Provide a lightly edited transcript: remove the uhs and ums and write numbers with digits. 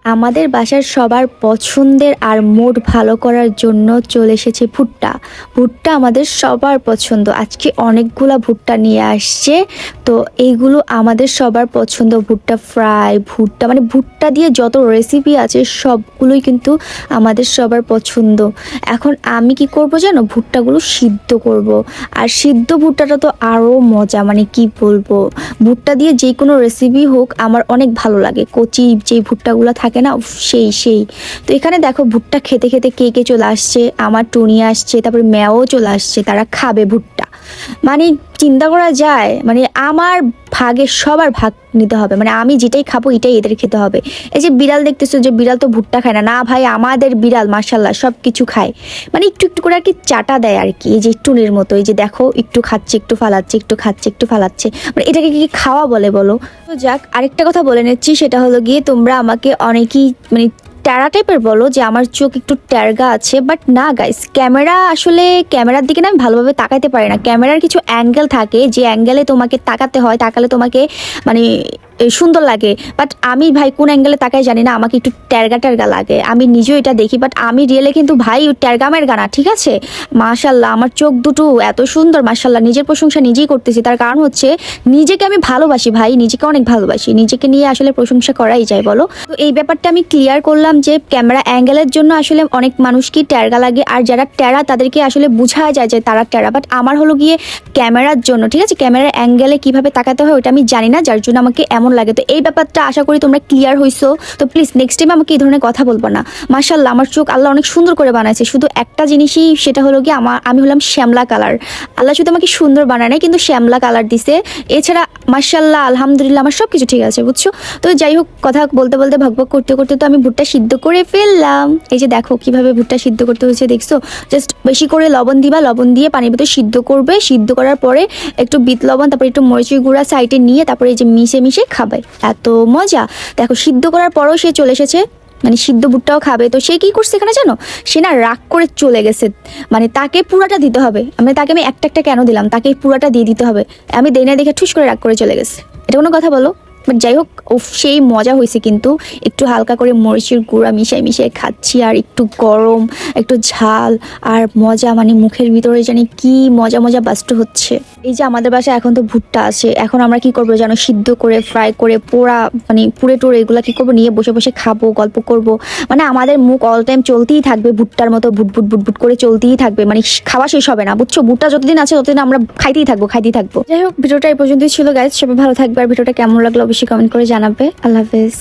আমাদের বাসার সবার পছন্দের আর মুড ভালো করার জন্য চলে এসেছে ভুট্টা। ভুট্টা আমাদের সবার পছন্দ। আজকে অনেকগুলা ভুট্টা নিয়ে আসছে। তো এইগুলো আমাদের সবার পছন্দ। ভুট্টা ফ্রাই, ভুট্টা মানে ভুট্টা দিয়ে যত রেসিপি আছে সবগুলোই কিন্তু আমাদের সবার পছন্দ। এখন আমি কি করব জানো, ভুট্টাগুলো সিদ্ধ করব। আর সিদ্ধ ভুট্টাটা তো আরও মজা, মানে কি বলবো, ভুট্টা দিয়ে যে কোনো রেসিপি হোক আমার অনেক ভালো লাগে। কচি যে ভুট্টাগুলো থাকে না, উফ, সেই। তো এখানে দেখো ভুট্টা খেতে খেতে কে কে চলে আসছে। আমার টুনি আসছে, তারপরে ম্যাও চলে আসছে, তারা খাবে ভুট্টা। মানে চিন্তা করা যায়, মানে আমার ভাগে সবার ভাগ নিতে হবে, মানে আমি যেটাই খাবো এটাই এদের খেতে হবে। এই যে বিড়াল দেখতেছো, যে বিড়াল তো ভুট্টা খায় না, না ভাই আমাদের বিড়াল মাশাল্লাহ সব কিছু খায়, মানে একটু একটু করে আর কি চাটা দেয় আর কি। এই যে টুনির মতো, এই যে দেখো একটু খাচ্ছে একটু ফালাচ্ছে, একটু খাচ্ছে একটু ফালাচ্ছে, মানে এটাকে কি খাওয়া বলে বলো? তো যাক, আরেকটা কথা বলে নিচ্ছি, সেটা হলো গিয়ে তোমরা আমাকে অনেকেই মানে ট্যারা টাইপের বলো যে আমার চোখ একটু ট্যারগা আছে, বাট না গাইস, ক্যামেরার দিকে না আমি ভালোভাবে তাকাইতে পারি না। ক্যামেরার কিছু অ্যাঙ্গেল থাকে, যে অ্যাঙ্গেলে তোমাকে তাকাতে হয়, তাকালে তোমাকে মানে সুন্দর লাগে। বাট আমি ভাই কোন অ্যাঙ্গেলে তাকাই জানি না, আমাকে একটু ট্যারগা লাগে। আমি নিজেও এটা দেখি, বাট আমি রিয়েলে কিন্তু ভাই ট্যারগামের গানা, ঠিক আছে? মাশাল্লাহ আমার চোখ দুটো এত সুন্দর, মাশাল্লাহ নিজের প্রশংসা নিজেই করতেছি। তার কারণ হচ্ছে নিজেকে আমি ভালোবাসি ভাই, নিজেকে অনেক ভালোবাসি, নিজেকে নিয়ে আসলে প্রশংসা করাই যায় বলো। তো এই ব্যাপারটা আমি ক্লিয়ার করলাম যে ক্যামেরা অ্যাঙ্গেলের জন্য আসলে অনেক মানুষকে ট্যারগা লাগে, আর যারা ট্যারা তাদেরকে আসলে বোঝা যায় যে তারা ট্যারা। বাট আমার হলো গিয়ে ক্যামেরার জন্য, ঠিক আছে, ক্যামেরার অ্যাঙ্গেলে কিভাবে তাকাতে হয় ওটা আমি জানি না, যার জন্য আমাকে এমন লাগে। তো এই ব্যাপারটা আশা করি তোমরা ক্লিয়ার হইছো। তো প্লিজ নেক্সট টাইম আমাকে এই ধরনের কথা বলবো না। মাশাল্লাহ আমার চোখ আল্লাহ অনেক সুন্দর করে বানাইছে, শুধু একটা জিনিসই, সেটা হলো গিয়ে আমি হলাম শ্যামলা কালার। আল্লাহ শুধু আমাকে সুন্দর বানায় নাই, কিন্তু শ্যামলা কালার দিছে। এছাড়া মাশাল্লাহ আলহামদুলিল্লাহ আমার সব কিছু ঠিক আছে, বুঝছো? তো যাই হোক, কথা বলতে বলতে ভকভক করতে করতে তো আমি ভুট্টা সিদ্ধ করে ফেললাম। এই যে দেখো কিভাবে ভুট্টা সিদ্ধ করতে হচ্ছে, দেখছো? জাস্ট বেশি করে লবণ দিবা, লবণ দিয়ে পানির ভিতরে সিদ্ধ করবে। সিদ্ধ করার পরে একটু বিট লবণ, তারপরে একটু মরিচের গুঁড়া সাইডে নিয়ে তারপরে এই যে মিশে খাবে। এত মজা। দেখো সিদ্ধ করার পরেও সে চলে এসেছে, মানে সিদ্ধ ভুট্টাও খাবে। তো সে কি করছে এখানে জানো, সে না রাগ করে চলে গেছে। মানে তাকে পুরাটা দিতে হবে, মানে তাকে আমি একটা একটা কেন দিলাম, তাকে পুরাটা দিয়ে দিতে হবে। আমি দেই না দেখে ঠুস করে রাগ করে চলে গেছে। এটা কোনো কথা বলো? বাট যাই হোক, সেই মজা হয়েছে কিন্তু। একটু হালকা করে মরিচের গুঁড়া মিশিয়ে খাচ্ছি, আর একটু গরম, একটু ঝাল আর মজা, মানে মুখের ভিতরে জানি কি মজা মজা বাস্ট হচ্ছে। এই যে আমাদের বাসায় এখন তো ভুট্টা আছে, এখন আমরা কি করবো জানো, সিদ্ধ করে ফ্রাই করে পোড়া, মানে পুড়ে টুড়ে এগুলা কি করবো, নিয়ে বসে বসে খাবো, গল্প করব। মানে আমাদের মুখ অল টাইম চলতেই থাকবে ভুট্টার মতো, বুটবুট করে চলতেই থাকবে, মানে খাওয়া শেষ হবে না, বুঝছো? ভুট্টা যতদিন আছে ততদিন আমরা খাইতেই থাকবো। যাই হোক, ভিডিওটা এই পর্যন্তই ছিল গাইজ। সবাই ভালো থাকবে, আর ভিডিওটা কেমন লাগলো অবশ্যই কমেন্ট করে জানাবে। আল্লাহ হাফেজ।